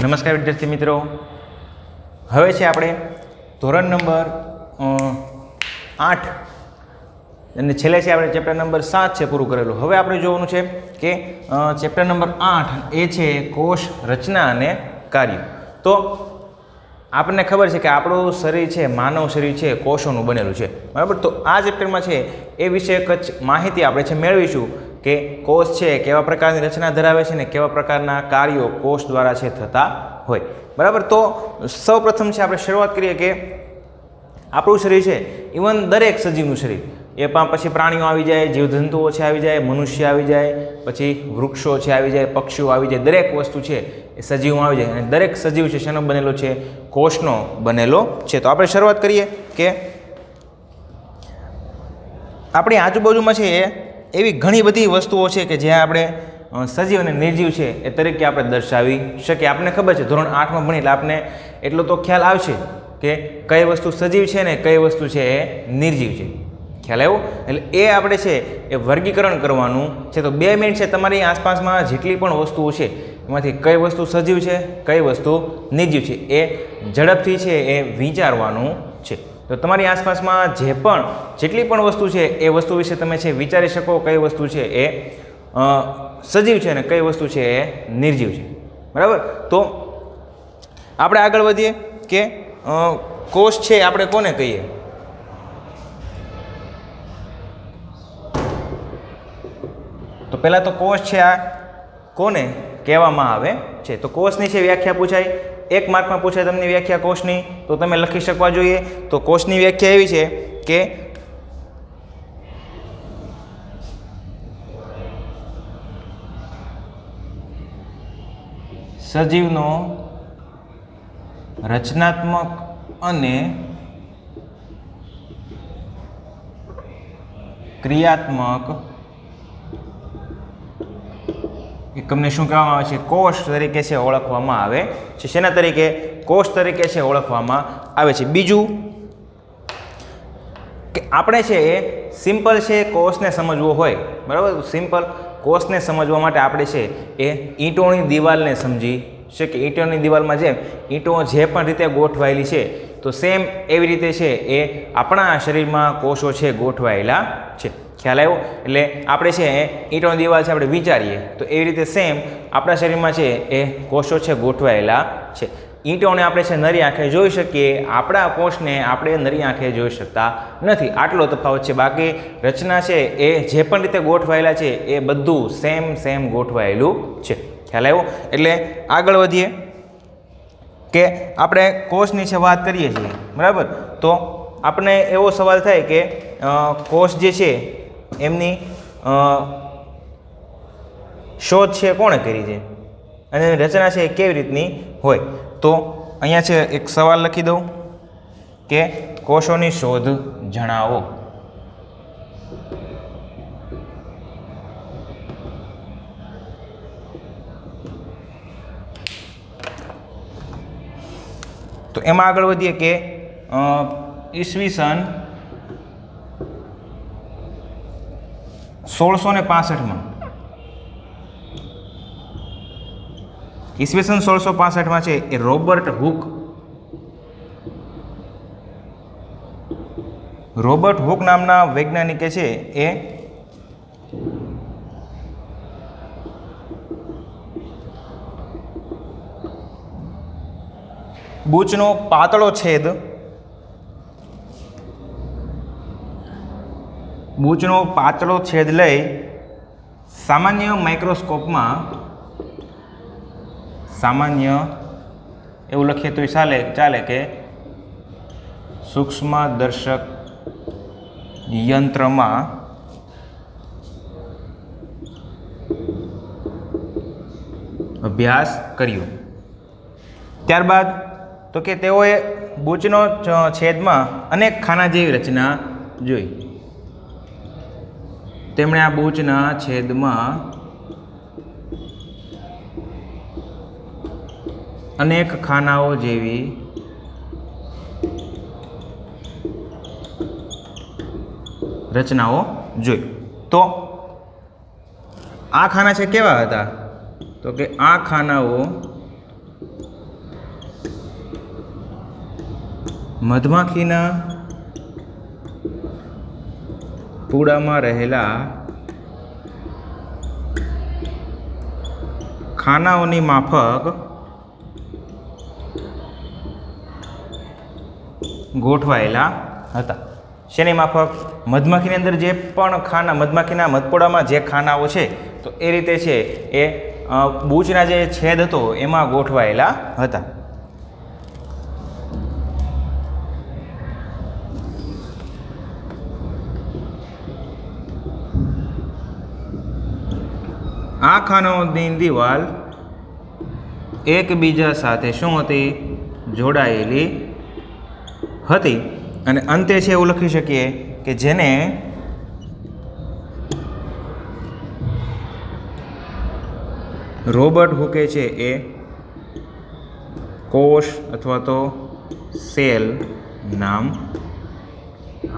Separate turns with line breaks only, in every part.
નમસ્કાર વિદ્યાર્થી મિત્રો, હવે છે આપણે ધોરણ નંબર 8 અને છેલ્લે છે આપણે ચેપ્ટર નંબર 7 છે પૂરું કરેલું. હવે આપણે જોવાનું છે કે ચેપ્ટર નંબર 8 એ છે કોષ રચના અને કાર્ય. તો આપણને ખબર છે કે આપણું શરીર છે, માનવ શરીર છે, કોષોનું બનેલું છે, બરાબર. તો આ ચેપ્ટરમાં છે એ વિશે જ માહિતી આપણે છે મેળવીશું કે કોષ છે કેવા પ્રકારની રચના ધરાવે છે ને કેવા પ્રકારના કાર્યો કોષ દ્વારા છે થતા હોય, બરાબર. તો સૌ પ્રથમ છે આપણે શરૂઆત કરીએ કે આપણું શરીર છે, ઇવન દરેક સજીવનું શરીર, એ પછી પ્રાણીઓ આવી જાય, જીવજંતુઓ છે આવી જાય, મનુષ્ય આવી જાય, પછી વૃક્ષો છે આવી જાય, પક્ષીઓ આવી જાય, દરેક વસ્તુ છે એ સજીવમાં આવી જાય. અને દરેક સજીવ છે શેનો બનેલો છે? કોષનો બનેલો છે. તો આપણે શરૂઆત કરીએ કે આપણી આજુબાજુમાં છે એવી ઘણી બધી વસ્તુઓ છે કે જ્યાં આપણે સજીવ અને નિર્જીવ છે એ તરીકે આપણે દર્શાવી શકીએ. આપણને ખબર છે ધોરણ 8માં ભણીએ એટલે આપણને એટલો તો ખ્યાલ આવશે કે કઈ વસ્તુ સજીવ છે ને કઈ વસ્તુ છે એ નિર્જીવ છે. ખ્યાલ આવ્યો? એટલે એ આપણે છે એ વર્ગીકરણ કરવાનું છે. તો 2 મિનિટ છે તમારી આસપાસમાં જેટલી પણ વસ્તુઓ છે એમાંથી કઈ વસ્તુ સજીવ છે કઈ વસ્તુ નિર્જીવ છે એ ઝડપથી છે એ વિચારવાનું છે. તો તમારી આસપાસમાં જેટલી પણ વસ્તુ છે એ વસ્તુ વિશે તમે છે વિચારી શકો કઈ વસ્તુ છે એ સજીવ છે ને કઈ વસ્તુ છે એ નિર્જીવ છે, બરાબર. તો આપણે આગળ વધીએ કે કોષ છે આપણે કોને કહીએ? તો પહેલાં તો કોષ છે આ કોને કહેવામાં આવે છે? તો કોષની છે વ્યાખ્યા પૂછાય, 1 માર્કમાં પૂછાય તમને વ્યાખ્યા કોષની, તો તમે લખી શકવા જોઈએ. તો કોષની વ્યાખ્યા એવી છે કે સજીવનો રચનાત્મક અને ક્રિયાત્મક એકમને શું કહેવામાં આવે છે? કોષ તરીકે છે ઓળખવામાં આવે છે. શેના તરીકે? કોષ તરીકે છે ઓળખવામાં આવે છે. બીજું કે આપણે છે એ સિમ્પલ છે કોષને સમજવો હોય, બરાબર. સિમ્પલ કોષને સમજવા માટે આપણે છે એ ઈંટોની દિવાલને સમજી શકીએ. ઈંટોની દિવાલમાં જેમ ઈંટો જે પણ રીતે ગોઠવાયેલી છે તો સેમ એવી રીતે છે એ આપણા શરીરમાં કોષો છે ગોઠવાયેલા છે. ખ્યાલ આવ્યો? એટલે આપણે છે ઈંટોની દિવાલ છે આપણે વિચારીએ તો એવી રીતે સેમ આપણા શરીરમાં છે એ કોષો છે ગોઠવાયેલા છે. ઈંટોને આપણે છે નરી આંખે જોઈ શકીએ, આપણા કોષને આપણે નરી આંખે જોઈ શકતા નથી. આટલો તફાવત છે. બાકી રચના છે એ જે પણ રીતે ગોઠવાયેલા છે એ બધું સેમ ગોઠવાયેલું છે. ખ્યાલ આવ્યો? એટલે આગળ વધીએ કે આપણે કોષની છે વાત કરીએ છીએ, બરાબર. તો આપણને એવો સવાલ થાય કે કોષ જે છે એમની શોધ છે કોણે કરી છે અને રચના છે એ કેવી રીતની હોય? તો અહીંયા છે એક સવાલ લખી દઉં કે કોષોની શોધ જણાવો. તો એમાં આગળ વધીએ કે ઈસવીસન 1665માં ઈસવીસન 1665માં છે એ રોબર્ટ હુક નામના વૈજ્ઞાનિકે છે એ બૂચનો પાતળો છેદ લઈ સામાન્ય માઇક્રોસ્કોપમાં, સામાન્ય એવું લખીએ તો ચાલે કે સૂક્ષ્મદર્શક યંત્રમાં અભ્યાસ કર્યો. ત્યારબાદ તો કે તેઓએ બૂચનો છેદમાં અનેક ખાના જેવી રચના જોઈ. તેમણે આ બૂચના છેદમાં અનેક ખાનાઓ જેવી રચનાઓ જોઈ. તો આ ખાના છે કેવા હતા? તો કે આ ખાનાઓ મધમાખીના પૂડામાં રહેલા ખાનાઓની માફક ગોઠવાયેલા હતા. શેની માફક? મધમાખીની અંદર જે પણ ખાના, મધમાખીના મધપોડામાં જે ખાનાઓ છે તો એ રીતે છે એ બૂચના જે છેદ હતો એમાં ગોઠવાયેલા હતા. આ ખાનાઓની દિવાલ એકબીજા સાથે શું હતી? જોડાયેલી હતી. અને અંતે છે એવું લખી શકીએ કે જેને રોબર્ટ હુકે છે એ કોષ અથવા તો સેલ નામ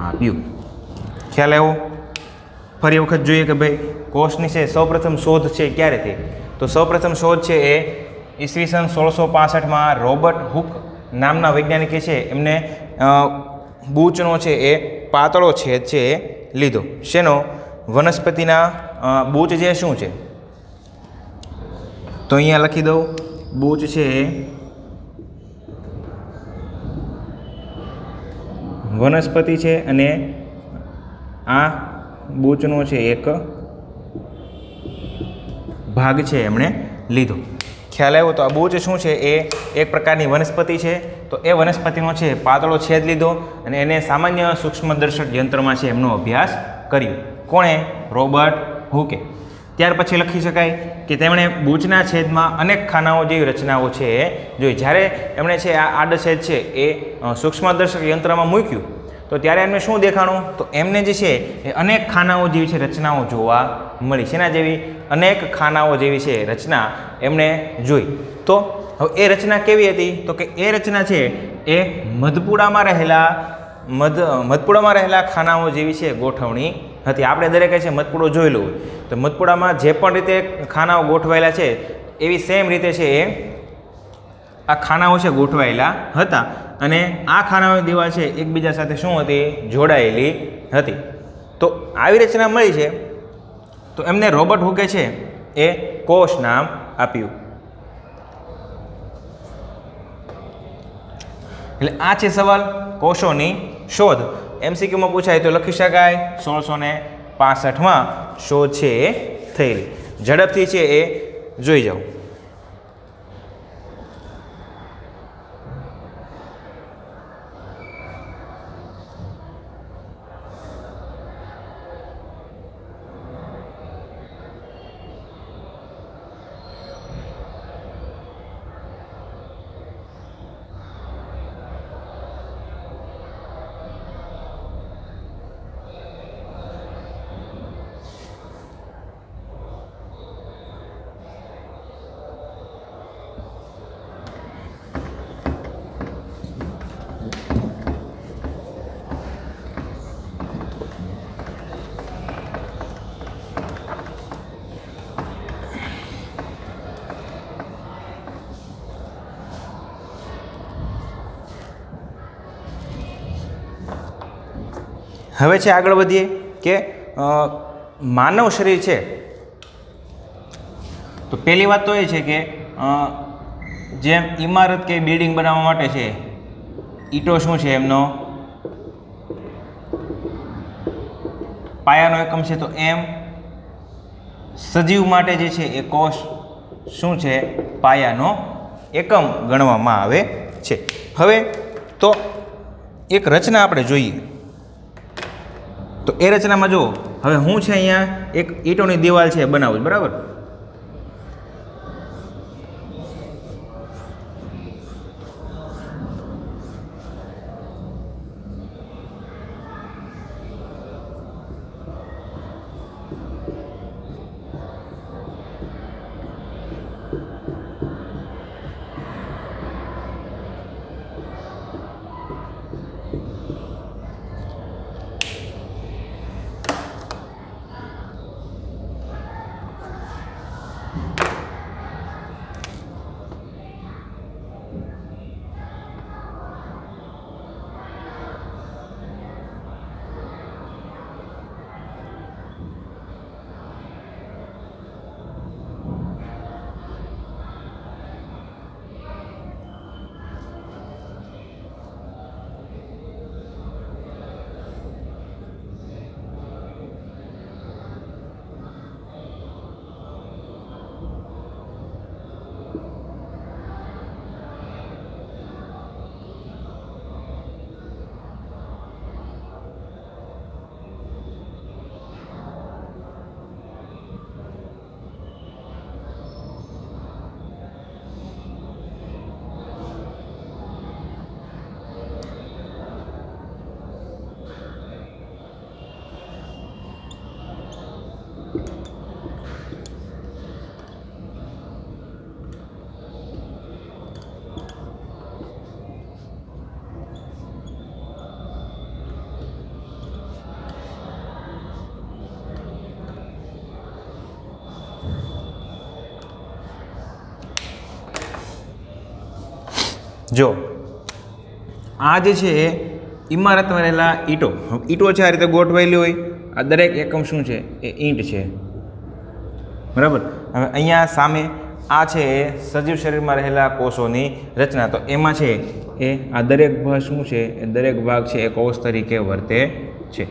આપ્યું. ખ્યાલ આવ્યો? ફરી વખત જોઈએ કે ભાઈ કોષની છે સૌપ્રથમ શોધ છે ક્યારે થઈ? તો સૌપ્રથમ શોધ છે એ ઈસવીસન 1665માં રોબર્ટ હુક નામના વૈજ્ઞાનિકે છે એમને બૂચનો છે એ પાતળો છેદ છે એ લીધો. શેનો? વનસ્પતિના બૂચ જે શું છે તો અહીંયા લખી દઉં, બૂચ છે એ વનસ્પતિ છે અને આ બૂચનો છે એક ભાગ છે એમણે લીધો. ખ્યાલ આવ્યો? તો આ બૂચ શું છે એ એક પ્રકારની વનસ્પતિ છે. તો એ વનસ્પતિનો છે પાતળો છેદ લીધો અને એને સામાન્ય સૂક્ષ્મદર્શક યંત્રમાં છે એમનો અભ્યાસ કર્યો. કોણે? રોબર્ટ હુકે. ત્યાર પછી લખી શકાય કે તેમણે બૂચના છેદમાં અનેક ખાનાઓ જેવી રચનાઓ છે એ જોઈ. જ્યારે એમણે છે આ આડછેદ છે એ સૂક્ષ્મદર્શક યંત્રમાં મૂક્યું તો ત્યારે એમને શું દેખાણું? તો એમને જે છે એ અનેક ખાનાઓ જેવી છે રચનાઓ જોવા મળી. શેના જેવી? અનેક ખાનાઓ જેવી છે રચના એમણે જોઈ. તો હવે એ રચના કેવી હતી? તો કે એ રચના છે એ મધપૂડામાં રહેલા ખાનાઓ જેવી છે ગોઠવણી હતી. આપણે દરેકે છે મધપૂડો જોયેલો હોય તો મધપૂડામાં જે પણ રીતે ખાનાઓ ગોઠવાયેલા છે એવી સેમ રીતે છે એ આ ખાનાઓ છે ગોઠવાયેલા હતા અને આ ખાનાઓની દિવાલ છે એકબીજા સાથે શું હતી? જોડાયેલી હતી. તો આવી રચના મળી છે તો એમને રોબર્ટ હુકે છે એ કોષ નામ આપ્યું. એટલે આ છે સવાલ કોષોની શોધ. MCQમાં પૂછાય તો લખી શકાય 1665માં શોધ છે એ થયેલી. ઝડપથી છે એ જોઈ જાઓ. હવે છે આગળ વધીએ કે માનવ શરીર છે તો પહેલી વાત તો એ છે કે જેમ ઇમારત કે બિલ્ડિંગ બનાવવા માટે છે ઈંટો શું છે એમનો પાયાનો એકમ છે. તો એમ સજીવ માટે જે છે એ કોષ શું છે? પાયાનો એકમ ગણવામાં આવે છે. હવે તો એક રચના આપણે જોઈએ તો એ રચનામાં જુઓ. હવે હું છે અહીંયા એક ઈંટોની દિવાલ છે બનાવું, બરાબર? જો આ જે છે એ ઇમારતમાં રહેલા ઈંટો છે આ રીતે ગોઠવાયેલી હોય. આ દરેક એકમ શું છે એ ઈંટ છે, બરાબર. હવે અહીંયા સામે આ છે એ સજીવ શરીરમાં રહેલા કોષોની રચના. તો એમાં છે એ આ દરેક ભાગ શું છે એ દરેક ભાગ છે એ કોષ તરીકે વર્તે છે.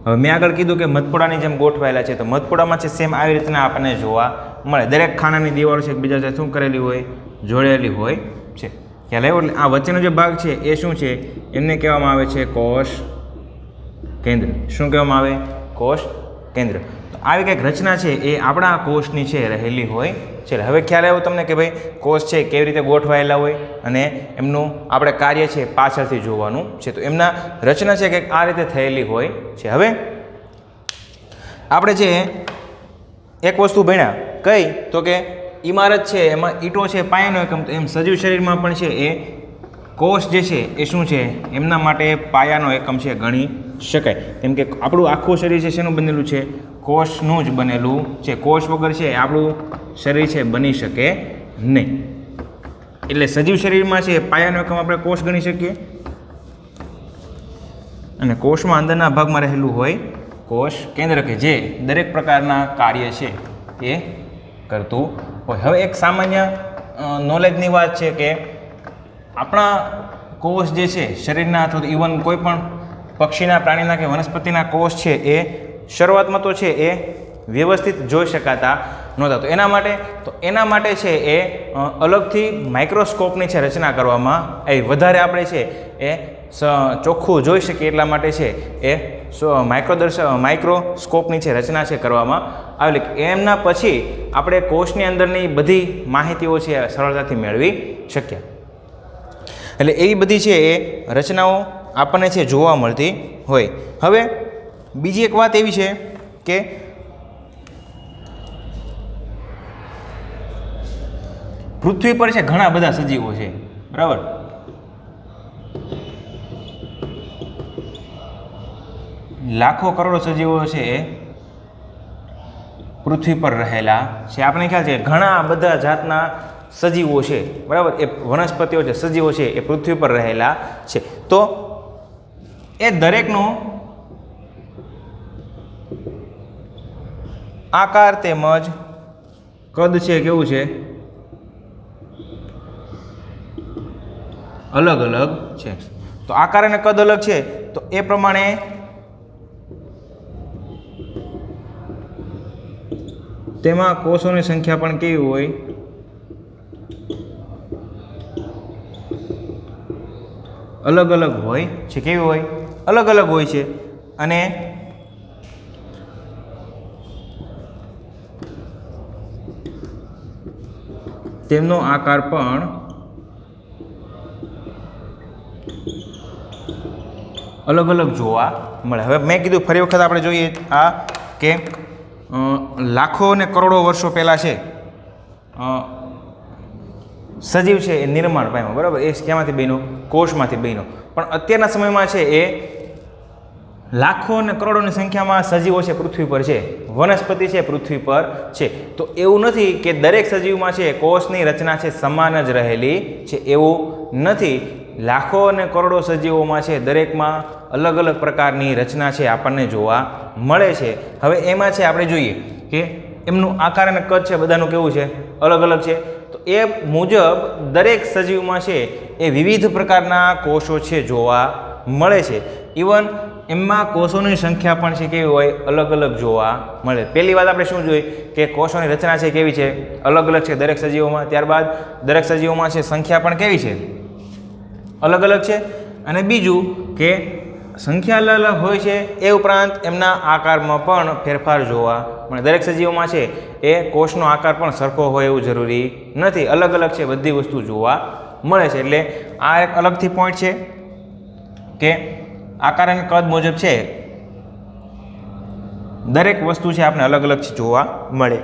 હવે મેં આગળ કીધું કે મધપોડાની જેમ ગોઠવાયેલા છે, તો મધપોડામાં છે સેમ આવી રીતના આપણને જોવા મળે. દરેક ખાનાની દિવાલો છે એકબીજા સાથે શું કરેલી હોય, જોડેલી હોય છે. ખ્યાલ આવ્યો? એટલે આ વચ્ચેનો જે ભાગ છે એ શું છે, એમને કહેવામાં આવે છે કોષ કેન્દ્ર. શું કહેવામાં આવે? કોષ કેન્દ્ર. તો આવી કંઈક રચના છે એ આપણા કોષની છે રહેલી હોય છે. હવે ખ્યાલ આવ્યો તમને કે ભાઈ કોષ છે કેવી રીતે ગોઠવાયેલા હોય અને એમનું આપણે કાર્ય છે પાછળથી જોવાનું છે. તો એમના રચના છે કંઈક આ રીતે થયેલી હોય છે. હવે આપણે છે એક વસ્તુ ભણ્યા કઈ, તો કે ઇમારત છે એમાં ઈંટો છે પાયાનો એકમ, તો એમ સજીવ શરીરમાં પણ છે એ કોષ જે છે એ શું છે એમના માટે પાયાનો એકમ છે ગણી શકાય. કેમ કે આપણું આખું શરીર છે શેનું બનેલું છે? કોષનું જ બનેલું છે. કોષ વગર છે આપણું શરીર છે બની શકે નહીં. એટલે સજીવ શરીરમાં છે પાયાનો એકમ આપણે કોષ ગણી શકીએ. અને કોષમાં અંદરના ભાગમાં રહેલું હોય કોષ કેન્દ્ર, કે જે દરેક પ્રકારના કાર્ય છે એ કરતું હોય. હવે એક સામાન્ય નોલેજની વાત છે કે આપણા કોષ જે છે શરીરના અથવા તો ઇવન કોઈ પણ પક્ષીના, પ્રાણીના કે વનસ્પતિના કોષ છે એ શરૂઆતમાં તો છે એ વ્યવસ્થિત જોઈ શકાતા નહોતા. તો એના માટે છે એ અલગથી માઇક્રોસ્કોપની છે રચના કરવામાં આવી. વધારે આપણે છે એ ચોખ્ખું જોઈ શકીએ એટલા માટે છે એ માઇક્રોસ્કોપની છે રચના છે કરવામાં આવેલી. એમના પછી આપણે કોષની અંદરની બધી માહિતીઓ છે સરળતાથી મેળવી શક્યા. એટલે એવી બધી છે એ રચનાઓ આપણને છે જોવા મળતી હોય. હવે બીજી એક વાત એવી છે કે પૃથ્વી પર છે ઘણા બધા સજીવો છે, બરાબર. લાખો કરોડો સજીવો છે એ પૃથ્વી પર રહેલા છે. આપણને ખ્યાલ છે ઘણા બધા જાતના સજીવો છે, બરાબર. એ વનસ્પતિઓ છે, સજીવો છે એ પૃથ્વી પર રહેલા છે. તો એ દરેકનો આકાર તેમજ કદ છે કેવું છે? અલગ અલગ છે. તો આકાર અને કદ અલગ છે તો એ પ્રમાણે તેમાં કોષોની સંખ્યા પણ કેવી હોય? અલગ અલગ હોય છે. કેવી હોય? અલગ અલગ હોય છે. અને તેમનો આકાર પણ અલગ અલગ જોવા મળે. હવે મેં કીધું ફરી વખત આપણે જોઈએ આ કે લાખો અને કરોડો વર્ષો પહેલાં છે સજીવ છે એ નિર્માણ પામ્યો, બરાબર. એ ક્યાંમાંથી બન્યો? કોષમાંથી બન્યો. પણ અત્યારના સમયમાં છે એ લાખો અને કરોડોની સંખ્યામાં સજીવો છે પૃથ્વી પર છે, વનસ્પતિ છે પૃથ્વી પર છે. તો એવું નથી કે દરેક સજીવમાં છે કોષની રચના છે સમાન જ રહેલી છે, એવું નથી. લાખો અને કરોડો સજીવોમાં છે દરેકમાં અલગ અલગ પ્રકારની રચના છે આપણને જોવા મળે છે. હવે એમાં છે આપણે જોઈએ કે એમનું આકાર અને કદ છે બધાનું કેવું છે? અલગ અલગ છે. તો એ મુજબ દરેક સજીવમાં છે એ વિવિધ પ્રકારના કોષો છે જોવા મળે છે. ઇવન એમાં કોષોની સંખ્યા પણ છે કેવી હોય? અલગ અલગ જોવા મળે. પહેલી વાત આપણે શું જોઈએ કે કોષોની રચના છે કેવી છે? અલગ અલગ છે દરેક સજીવોમાં. ત્યારબાદ દરેક સજીવોમાં છે સંખ્યા પણ કેવી છે? અલગ અલગ છે. અને બીજું કે સંખ્યા અલગ અલગ હોય છે એ ઉપરાંત એમના આકારમાં પણ ફેરફાર જોવા મળે. દરેક સજીવોમાં છે એ કોષનો આકાર પણ સરખો હોય એવું જરૂરી નથી, અલગ અલગ છે બધી વસ્તુ જોવા મળે છે. એટલે આ એક અલગથી પોઈન્ટ છે કે આકાર અને કદ મુજબ છે દરેક વસ્તુ છે આપણે અલગ અલગ જોવા મળે.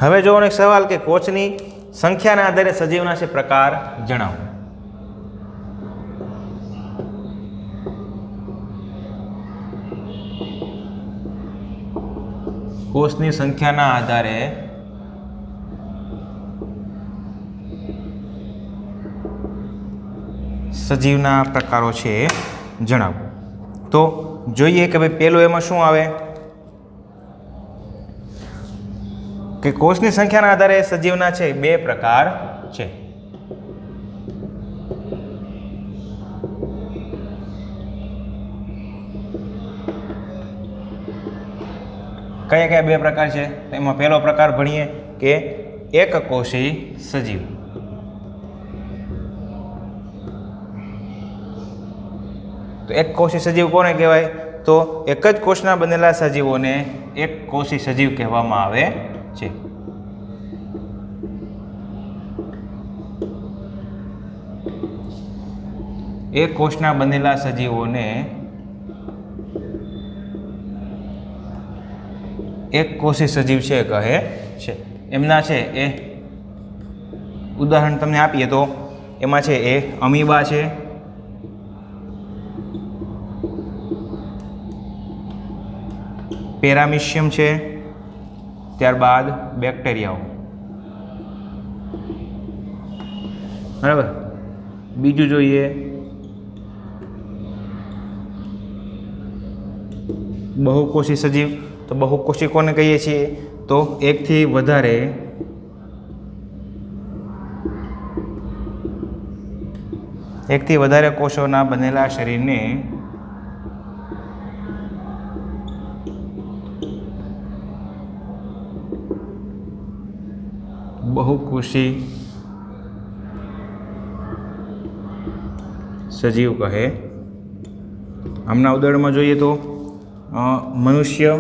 હવે જોવાનો એક સવાલ કે કોષની સંખ્યાના આધારે સજીવના છે પ્રકાર જણાવો. કોષની સંખ્યાના આધારે સજીવના પ્રકારો છે જણાવો. તો જોઈએ કે ભાઈ પહેલું એમાં શું આવે કે કોષની સંખ્યાના આધારે સજીવના છે 2 પ્રકાર છે. કયા કયા 2 પ્રકાર છે? તો એમાં પહેલો પ્રકાર ભણીએ કે એકકોષી સજીવ. તો એકકોષી સજીવ કોને કહેવાય? તો એક જ કોષના બનેલા સજીવોને એકકોષી સજીવ કહેવામાં આવે છે. એક કોષના બનેલા સજીવોને એકકોષી સજીવ છે કહે છે. એમના છે એ ઉદાહરણ તમને આપીએ તો એમાં છે એ અમીબા છે, પેરામિશિયમ છે, ત્યારબાદ બેક્ટેરિયાઓ. બરાબર. બીજું જોઈએ બહુકોષી સજીવ. તો બહુકોષી કોને કહીએ છીએ? તો એકથી વધારે કોષોના બનેલા શરીરને બહુકોષી સજીવ કહે. આમના ઉદાહરણમાં જોઈએ તો મનુષ્ય,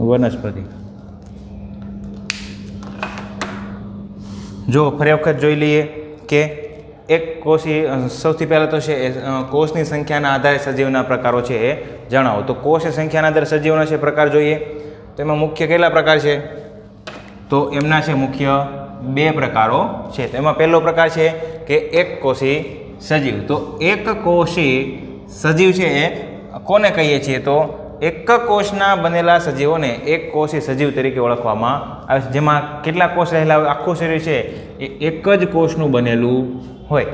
વનસ્પતિ. જો ફરી વખત જોઈ લઈએ કે એક કોષી, સૌથી પહેલાં તો છે કોષની સંખ્યાના આધારે સજીવના પ્રકારો છે એ જણાવો. તો કોષની સંખ્યાના આધારે સજીવના છે પ્રકાર જોઈએ તો એમાં મુખ્ય કેટલા પ્રકાર છે? તો એમના છે મુખ્ય 2 પ્રકારો છે. તો એમાં પહેલો પ્રકાર છે કે એકકોષી સજીવ. તો એકકોષી સજીવ છે એ કોને કહીએ છીએ? તો એક કોષના બનેલા સજીવોને એકકોષી સજીવ તરીકે ઓળખવામાં આવે છે. જેમાં કેટલા કોષ રહેલા હોય? આખું શરીર છે એ એક જ કોષનું બનેલું હોય.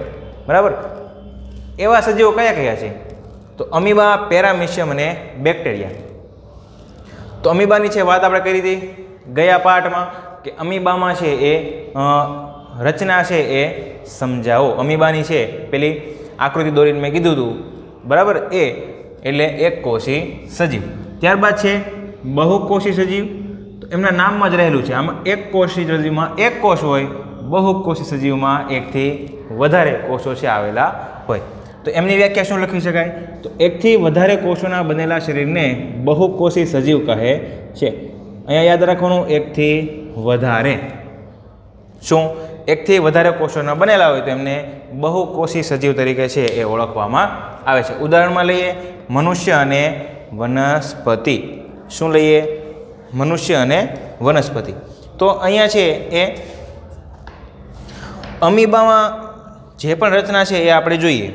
બરાબર. એવા સજીવો કયા કયા છે? તો અમીબા, પેરામિશિયમ અને બેક્ટેરિયા. તો અમીબાની છે વાત આપણે કરી હતી ગયા પાઠમાં કે અમીબામાં છે એ રચના છે એ સમજાવો. અમીબાની છે પેલી આકૃતિ દોરીને મેં કીધું હતું. બરાબર. એ એટલે એકકોષી સજીવ. ત્યારબાદ છે બહુકોષી સજીવ. તો એમના નામમાં જ રહેલું છે. આમાં એકકોષી સજીવમાં એક કોષ હોય, બહુકોષી સજીવમાં એકથી વધારે કોષો છે આવેલા હોય. તો એમની વ્યાખ્યા શું લખી શકાય? તો એકથી વધારે કોષોના બનેલા શરીરને બહુકોષી સજીવ કહે છે. અહીંયા યાદ રાખવાનું એકથી વધારે. શું? એકથી વધારે કોષોના બનેલા હોય તો એમને બહુકોષી સજીવ તરીકે છે એ ઓળખવામાં આવે છે. ઉદાહરણમાં લઈએ મનુષ્ય અને વનસ્પતિ. શું લઈએ? મનુષ્ય અને વનસ્પતિ. તો અહીંયા છે એ અમીબામાં જે પણ રચના છે એ આપણે જોઈએ.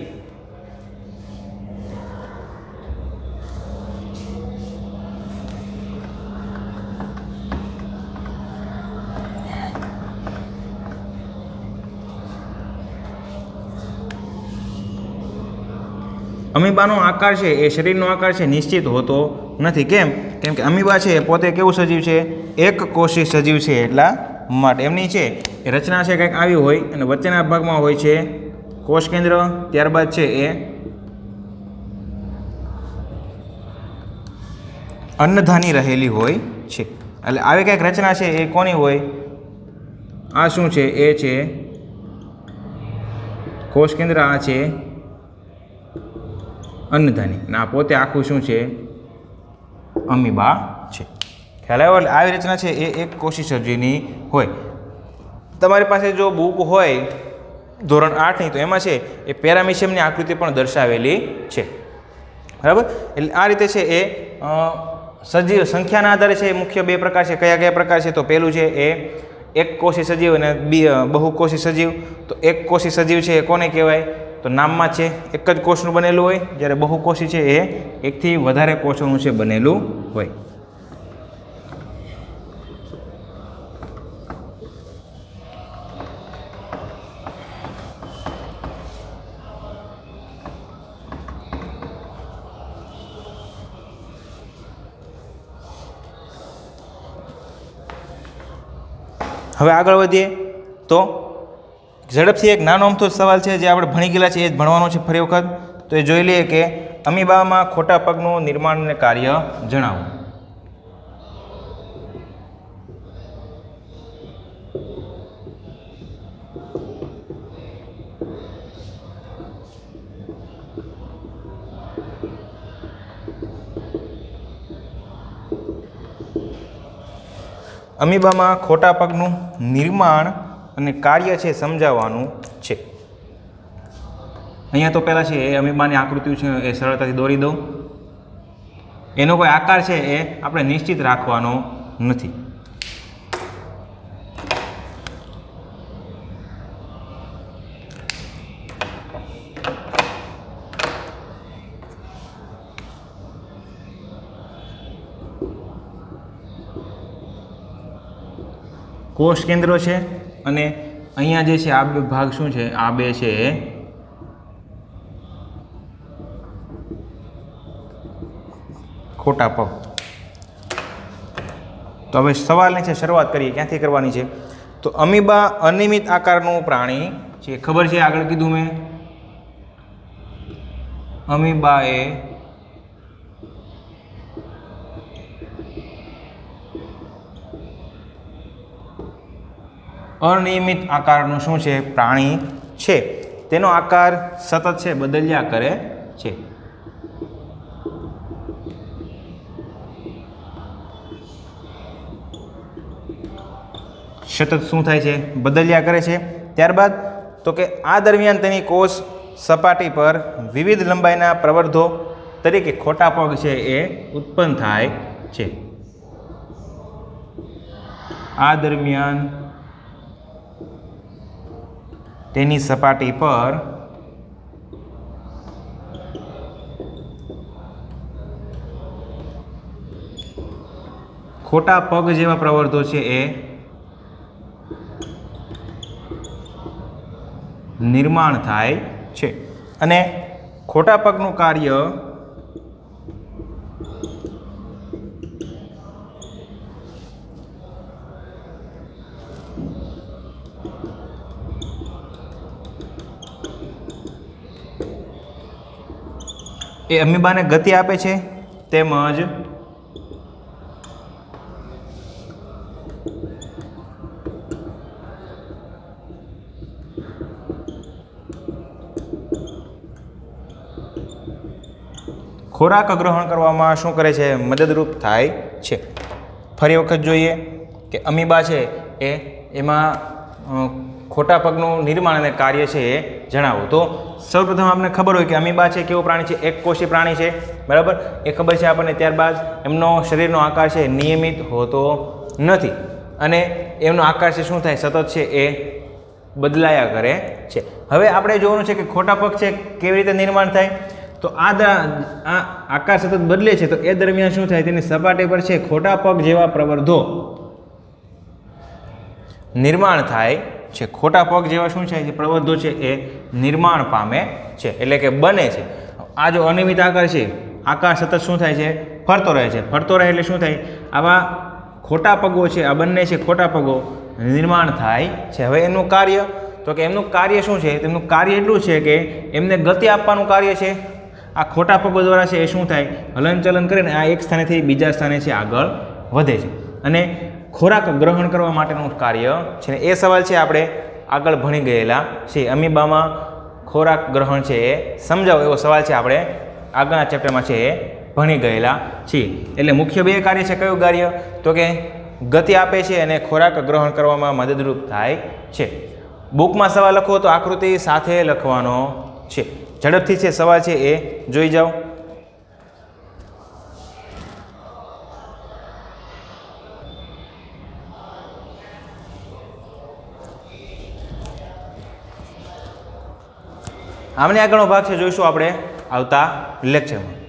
અમીબાનો આકાર છે એ શરીરનો આકાર છે નિશ્ચિત હોતો નથી. કેમ? કેમ કે અમીબા છે પોતે કેવું સજીવ છે? એકકોષી સજીવ છે. એટલા માટે એમની છે એ રચના છે કંઈક આવી હોય અને વચ્ચેના ભાગમાં હોય છે કોષ કેન્દ્ર. ત્યારબાદ છે એ અન્નધાની રહેલી હોય છે. એટલે આવી કંઈક રચના છે એ કોની હોય? આ શું છે? એ છે કોષ કેન્દ્ર. આ છે અન્નધાની. અને આ પોતે આખું શું છે? અમીબા છે. ખ્યાલ આવ્યો? એટલે આવી રચના છે એ એક કોષી સજીવની હોય. તમારી પાસે જો બુક હોય ધોરણ 8ની તો એમાં છે એ પેરામિશિયમની આકૃતિ પણ દર્શાવેલી છે. બરાબર. એટલે આ રીતે છે એ સજીવ સંખ્યાના આધારે છે એ મુખ્ય બે પ્રકાર છે. કયા કયા પ્રકાર છે? તો પહેલું છે એ એકકોષી સજીવ અને બહુકોષી સજીવ. તો એકકોષી સજીવ છે એ કોને કહેવાય? તો નામમાં છે એક જ કોષનું બનેલું હોય, જ્યારે બહુકોષી છે એ એકથી વધારે કોષોનું છે બનેલું હોય. હવે આગળ વધીએ તો ઝડપથી એક નાનો અમથો સવાલ છે જે આપણે ભણી ગયેલા છે એ જ ભણવાનો છે ફરી વખત. તો એ જોઈ લઈએ કે અમીબામાં ખોટા પગનું નિર્માણ અને કાર્ય જણાવો. અમીબામાં ખોટા પગનું નિર્માણ અને કાર્ય છે સમજાવવાનું છે. અહીંયા તો પહેલાં છે એ અમીબાની આકૃતિ છે એ સરળતાથી દોરી દઉં. એનો કોઈ આકાર છે એ આપણે નિશ્ચિત રાખવાનો નથી. કોષ કેન્દ્રો છે અને અહીંયા જે છે આ બે ભાગ શું છે? આ બે છે ખોટા પગ. તો હવે સવાલની છે શરૂઆત કરીએ. ક્યાંથી કરવાની છે? તો અમીબા અનિયમિત આકારનું પ્રાણી છે. ખબર છે, આગળ કીધું મેં. અમીબા એ અનિયમિત આકારનું શું છે? પ્રાણી છે. તેનો આકાર સતત છે બદલ્યા કરે છે. સતત શું થાય છે? બદલ્યા કરે છે. ત્યારબાદ તો કે આ દરમિયાન તેની કોષ સપાટી પર વિવિધ લંબાઈના પ્રવર્ધો તરીકે ખોટા પગ છે એ ઉત્પન્ન થાય છે. આ દરમિયાન તેની સપાટી પર ખોટા પગ જેવા પ્રવર્ધો છે એ નિર્માણ થાય છે. અને ખોટા પગનું કાર્ય એ અમીબાને ગતિ આપે છે તેમજ ખોરાક ગ્રહણ કરવામાં શું કરે છે? મદદરૂપ થાય છે. ફરી વખત જોઈએ કે અમીબા છે એ એમાં ખોટા પગનું નિર્માણ અને કાર્ય છે એ જણાવો. તો સૌપ્રથમ આપણને ખબર હોય કે અમીબા છે કેવું પ્રાણી છે? એક કોષી પ્રાણી છે, બરાબર, એ ખબર છે આપણને. ત્યારબાદ એમનો શરીરનો આકાર છે નિયમિત હોતો નથી અને એમનો આકાર છે શું થાય? સતત છે એ બદલાયા કરે છે. હવે આપણે જોવાનું છે કે ખોટા પગ છે કેવી રીતે નિર્માણ થાય. તો આ આકાર સતત બદલે છે તો એ દરમિયાન શું થાય? તેની સપાટી પર છે ખોટા પગ જેવા પ્રવર્ધો નિર્માણ થાય છે. ખોટા પગ જેવા શું છે? પ્રવર્ધો છે એ નિર્માણ પામે છે, એટલે કે બને છે. આ જો અનિયમિત આકાર છે, આકાર સતત શું થાય છે? ફરતો રહે છે. ફરતો રહે એટલે શું થાય? આવા ખોટા પગો છે, આ બંને છે ખોટા પગો નિર્માણ થાય છે. હવે એનું કાર્ય તો કે એમનું કાર્ય શું છે? તેમનું કાર્ય એટલું છે કે એમને ગતિ આપવાનું કાર્ય છે. આ ખોટા પગો દ્વારા છે એ શું થાય? હલનચલન કરીને આ એક સ્થાનેથી બીજા સ્થાને છે આગળ વધે છે અને ખોરાક ગ્રહણ કરવા માટેનું કાર્ય છે. એ સવાલ છે આપણે આગળ ભણી ગયેલા છે. અમીબામાં ખોરાક ગ્રહણ છે એ સમજાવો એવો સવાલ છે આપણે આગળના ચેપ્ટરમાં છે એ ભણી ગયેલા છીએ. એટલે મુખ્ય બે કાર્ય છે. કયું કાર્ય? તો કે ગતિ આપે છે અને ખોરાક ગ્રહણ કરવામાં મદદરૂપ થાય છે. બુકમાં સવાલ લખો તો આકૃતિ સાથે લખવાનો છે. ઝડપથી છે સવાલ છે એ જોઈ જાઓ. આમને આગળનો ભાગ છે જોઈશું આપણે આવતા લેક્ચરમાં.